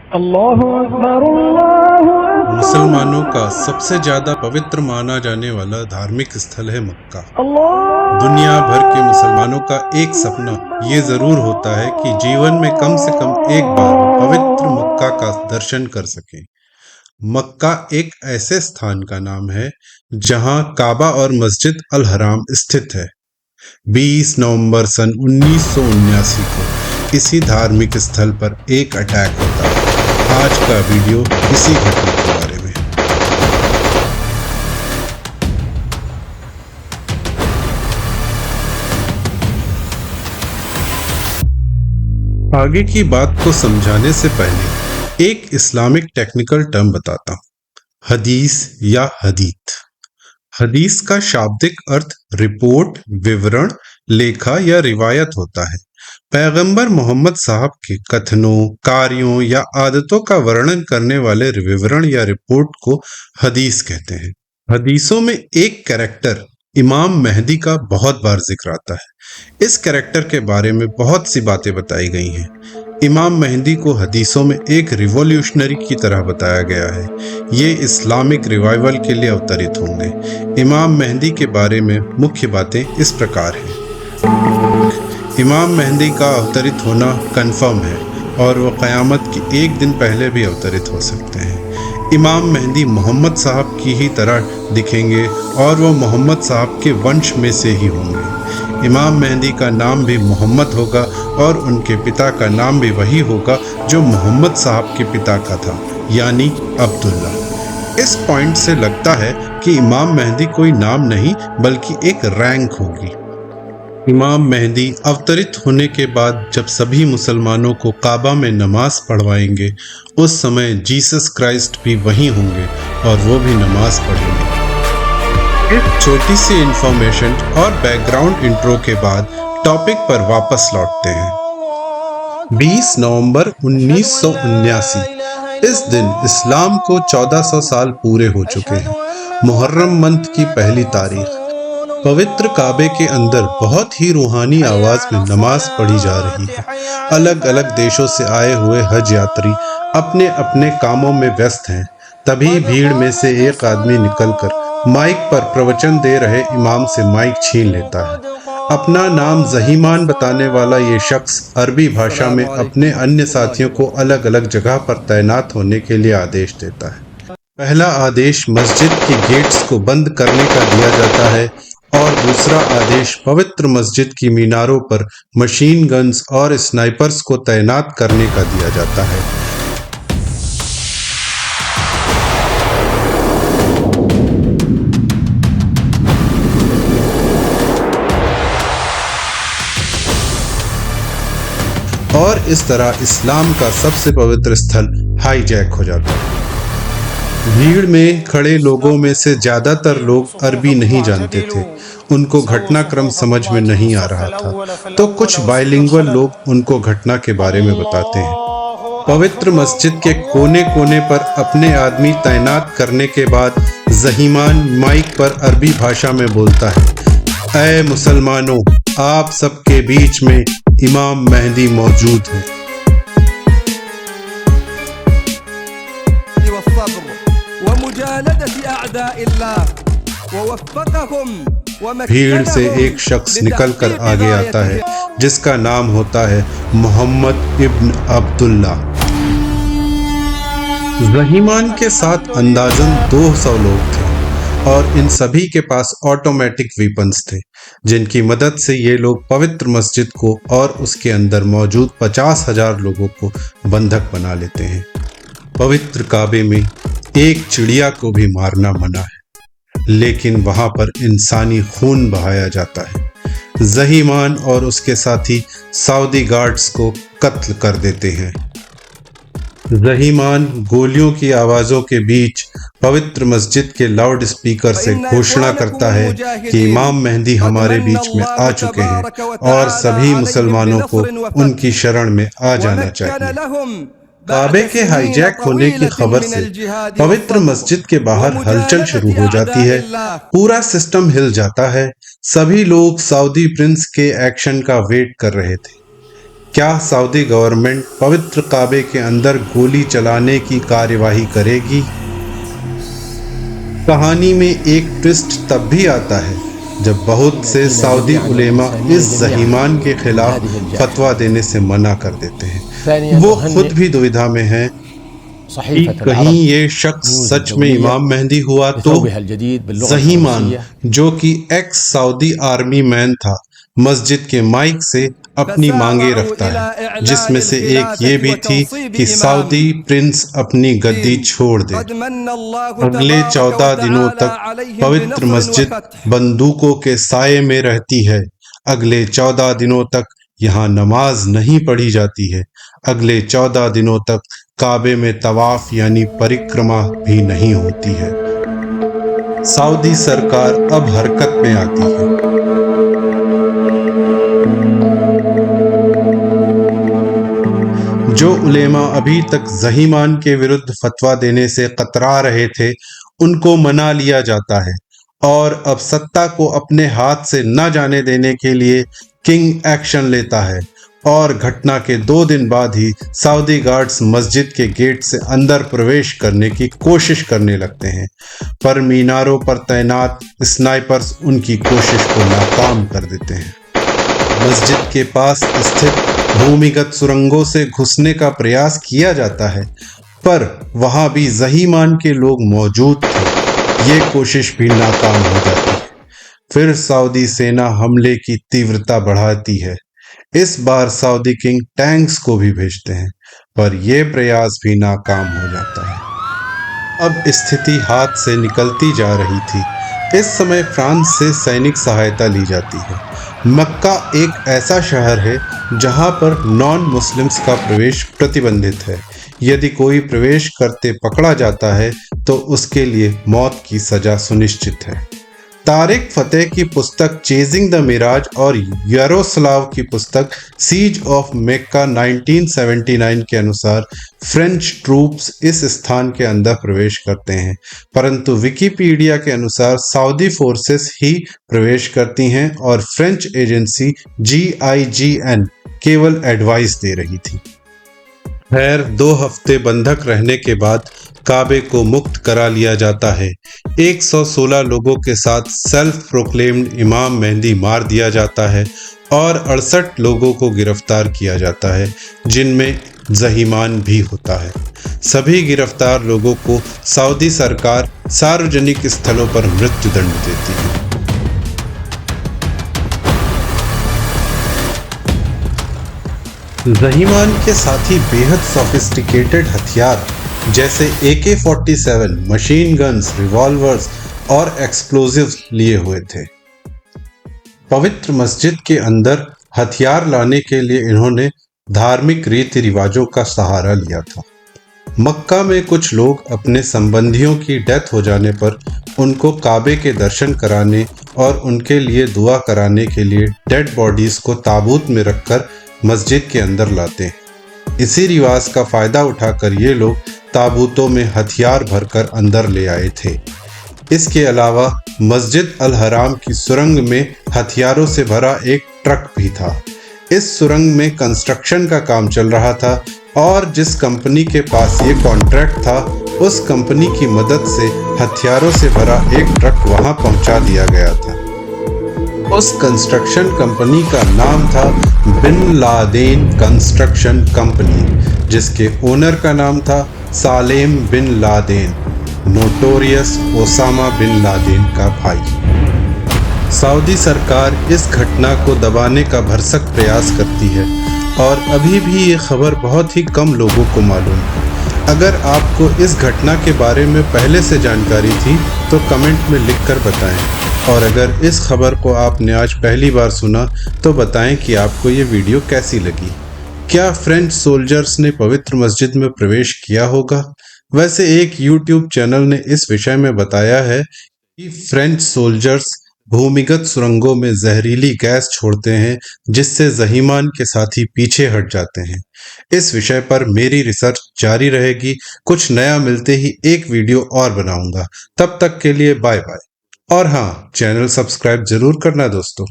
अल्लाहु अकबर अल्लाहु मुसलमानों का अकबर सबसे ज्यादा पवित्र माना जाने वाला धार्मिक स्थल है मक्का। दुनिया भर के मुसलमानों का एक सपना ये जरूर होता है कि जीवन में कम से कम एक बार वो पवित्र मक्का का दर्शन कर सकें। मक्का एक ऐसे स्थान का नाम है जहां काबा और मस्जिद अल हराम स्थित है। 20 नवंबर सन 1979 को इसी धार्मिक स्थल पर एक अटैक होता है। आज का वीडियो इसी घटना के बारे में है। आगे की बात को समझाने से पहले एक इस्लामिक टेक्निकल टर्म बताता हूँ, हदीस या हदीत। हदीस का शाब्दिक अर्थ रिपोर्ट, विवरण, लेखा या रिवायत होता है। पैगंबर मोहम्मद साहब के कथनों, कार्यों या आदतों का वर्णन करने वाले विवरण या रिपोर्ट को हदीस कहते हैं। हदीसों में एक कैरेक्टर इमाम मेहदी का बहुत बार जिक्र आता है। इस कैरेक्टर के बारे में बहुत सी बातें बताई गई हैं। इमाम मेहदी को हदीसों में एक रिवॉल्यूशनरी की तरह बताया गया है। ये इस्लामिक रिवाइवल के लिए अवतरित होंगे। इमाम मेहदी के बारे में मुख्य बातें इस प्रकार हैं। इमाम मेहदी का अवतरित होना कन्फर्म है और वो क़यामत की एक दिन पहले भी अवतरित हो सकते हैं। इमाम मेहदी मोहम्मद साहब की ही तरह दिखेंगे और वो मोहम्मद साहब के वंश में से ही होंगे। इमाम मेहदी का नाम भी मोहम्मद होगा और उनके पिता का नाम भी वही होगा जो मोहम्मद साहब के पिता का था, यानी अब्दुल्ला। इस पॉइंट से लगता है कि इमाम मेहदी कोई नाम नहीं बल्कि एक रैंक होगी। इमाम मेहदी अवतरित होने के बाद जब सभी मुसलमानों को काबा में नमाज पढ़वाएंगे, उस समय जीसस क्राइस्ट भी वहीं होंगे और वो भी नमाज पढ़ेंगे। इस छोटी सी इंफॉर्मेशन और बैकग्राउंड इंट्रो के बाद टॉपिक पर वापस लौटते हैं। 20 नवंबर 1979 इस दिन इस्लाम को 1400 साल पूरे हो चुके हैं। मुहर्रम मंथ की पहली तारीख पवित्र काबे के अंदर बहुत ही रूहानी आवाज में नमाज पढ़ी जा रही है। अलग अलग देशों से आए हुए हज यात्री अपने अपने कामों में व्यस्त हैं। तभी भीड़ में से एक आदमी निकलकर माइक पर प्रवचन दे रहे इमाम से माइक छीन लेता है। अपना नाम ज़हीमान बताने वाला ये शख्स अरबी भाषा में अपने अन्य साथियों को अलग अलग जगह पर तैनात होने के लिए आदेश देता है। पहला आदेश मस्जिद के गेट्स को बंद करने का दिया जाता है और दूसरा आदेश पवित्र मस्जिद की मीनारों पर मशीन गन्स और स्नाइपर्स को तैनात करने का दिया जाता है। और इस तरह इस्लाम का सबसे पवित्र स्थल हाईजैक हो जाता है। भीड़ में खड़े लोगों में से ज्यादातर लोग अरबी नहीं जानते थे। उनको घटनाक्रम समझ में नहीं आ रहा था, तो कुछ बाइलिंगुअल लोग उनको घटना के बारे में बताते हैं। पवित्र मस्जिद के कोने कोने पर अपने आदमी तैनात करने के बाद ज़हीमान माइक पर अरबी भाषा में बोलता है, ऐ मुसलमानों, आप सबके बीच में इमाम मेहदी मौजूद है। भीड़ से एक शख्स निकलकर आगे आता है जिसका नाम होता है मोहम्मद इब्न अब्दुल्ला। ज़हीमान के साथ अंदाजन 200 लोग थे और इन सभी के पास ऑटोमेटिक वेपन्स थे जिनकी मदद से ये लोग पवित्र मस्जिद को और उसके अंदर मौजूद 50,000 लोगों को बंधक बना लेते हैं। पवित्र काबे में एक चिड़िया को भी मारना मना है, लेकिन वहां पर इंसानी खून बहाया जाता है। ज़हीमान और उसके साथी सऊदी गार्ड्स को कत्ल कर देते हैं। ज़हीमान गोलियों की आवाज़ों के बीच पवित्र मस्जिद के लाउड स्पीकर से घोषणा करता है कि इमाम मेहदी हमारे बीच में आ चुके हैं और सभी मुसलमानों को उनकी शरण में आ जाना चाहिए। काबे के हाईजैक होने की खबर से पवित्र मस्जिद के बाहर हलचल शुरू हो जाती है। पूरा सिस्टम हिल जाता है। सभी लोग सऊदी प्रिंस के एक्शन का वेट कर रहे थे। क्या सऊदी गवर्नमेंट पवित्र काबे के अंदर गोली चलाने की कार्यवाही करेगी? कहानी में एक ट्विस्ट तब भी आता है जब बहुत से सऊदी उलेमा इस ज़हीमान के खिलाफ फतवा देने से मना कर देते हैं। वो खुद भी दुविधा में हैं कि कहीं ये शख्स सच में इमाम मेहदी हुआ तो। ज़हीमान, जो कि एक्स सऊदी आर्मी मैन था, मस्जिद के माइक से अपनी मांगे रखता है, जिसमें से एक ये भी थी कि सऊदी प्रिंस अपनी गद्दी छोड़ दे। अगले 14 दिनों तक पवित्र मस्जिद बंदूकों के साये में रहती है। अगले 14 दिनों तक यहाँ नमाज नहीं पढ़ी जाती है। अगले 14 दिनों तक काबे में तवाफ यानी परिक्रमा भी नहीं होती है। सऊदी सरकार अब हरकत में आती है। जो उलेमा अभी तक ज़हीमान के विरुद्ध फतवा देने से कतरा रहे थे, उनको मना लिया जाता है और अब सत्ता को अपने हाथ से न जाने देने के लिए किंग एक्शन लेता है और घटना के 2 दिन बाद ही सऊदी गार्ड्स मस्जिद के गेट से अंदर प्रवेश करने की कोशिश करने लगते हैं, पर मीनारों पर तैनात स्नाइपर्स उनकी कोशिश को नाकाम कर देते हैं। मस्जिद के पास स्थित भूमिगत सुरंगों से घुसने का प्रयास किया जाता है, पर वहां भी ज़हीमान के लोग मौजूद थे। ये कोशिश भी नाकाम हो जाती है। फिर सऊदी सेना हमले की तीव्रता बढ़ाती है। इस बार सऊदी किंग टैंक्स को भी भेजते हैं, पर यह प्रयास भी नाकाम हो जाता है। अब स्थिति हाथ से निकलती जा रही थी। इस समय फ्रांस से सैनिक सहायता ली जाती है। मक्का एक ऐसा शहर है जहां पर नॉन मुस्लिम्स का प्रवेश प्रतिबंधित है। यदि कोई प्रवेश करते पकड़ा जाता है तो उसके लिए मौत की सजा सुनिश्चित है। तारिक फतेह की पुस्तक चेजिंग द मिराज और यारोस्लाव की पुस्तक सीज ऑफ मेक्का 1979 के अनुसार फ्रेंच ट्रूप्स इस स्थान के अंदर प्रवेश करते हैं, परंतु विकिपीडिया के अनुसार सऊदी फोर्सेस ही प्रवेश करती हैं और फ्रेंच एजेंसी GIGN केवल एडवाइस दे रही थी। खैर, 2 हफ्ते बंधक रहने के बाद काबे को मुक्त करा लिया जाता है। 116 लोगों के साथ सेल्फ प्रोक्लेम्ड इमाम मेहदी मार दिया जाता है और 68 लोगों को गिरफ्तार किया जाता है, जिनमें ज़हीमान भी होता है। सभी गिरफ्तार लोगों को सऊदी सरकार सार्वजनिक स्थलों पर मृत्युदंड देती है। ज़हीमान के साथी बेहद सोफिस्टिकेटेड हथियार जैसे AK-47, मशीन गन्स, रिवॉल्वर्स और एक्सप्लोजिव्स लिए हुए थे। पवित्र मस्जिद के अंदर हथियार लाने के लिए इन्होंने धार्मिक रीति रिवाजों का सहारा लिया था। मक्का में कुछ लोग अपने संबंधियों की डेथ हो जाने पर उनको काबे के दर्शन कराने और उनके लिए दुआ कराने के लिए डेड बॉडीज को ताबूत में रखकर मस्जिद के अंदर लाते हैं। इसी रिवाज का फायदा उठाकर ये लोग ताबूतों में हथियार भरकर अंदर ले आए थे। इसके अलावा मस्जिद अल हराम की सुरंग में हथियारों से भरा एक ट्रक भी था। इस सुरंग में कंस्ट्रक्शन का काम चल रहा था और जिस कंपनी के पास ये कॉन्ट्रैक्ट था, उस कंपनी की मदद से हथियारों से भरा एक ट्रक वहां पहुंचा दिया गया था। उस कंस्ट्रक्शन कंपनी का नाम था बिन लादेन कंस्ट्रक्शन कंपनी, जिसके ओनर का नाम था Salem bin Laden, notorious Osama bin Laden का भाई। सऊदी सरकार इस घटना को दबाने का भरसक प्रयास करती है और अभी भी ये खबर बहुत ही कम लोगों को मालूम है। अगर आपको इस घटना के बारे में पहले से जानकारी थी तो कमेंट में लिखकर बताएं, और अगर इस खबर को आपने आज पहली बार सुना तो बताएं कि आपको ये वीडियो कैसी लगी। क्या फ्रेंच सोल्जर्स ने पवित्र मस्जिद में प्रवेश किया होगा? वैसे एक YouTube चैनल ने इस विषय में बताया है कि फ्रेंच सोल्जर्स भूमिगत सुरंगों में जहरीली गैस छोड़ते हैं, जिससे ज़हीमान के साथी पीछे हट जाते हैं। इस विषय पर मेरी रिसर्च जारी रहेगी। कुछ नया मिलते ही एक वीडियो और बनाऊंगा। तब तक के लिए बाय बाय। और हाँ, चैनल सब्सक्राइब जरूर करना दोस्तों।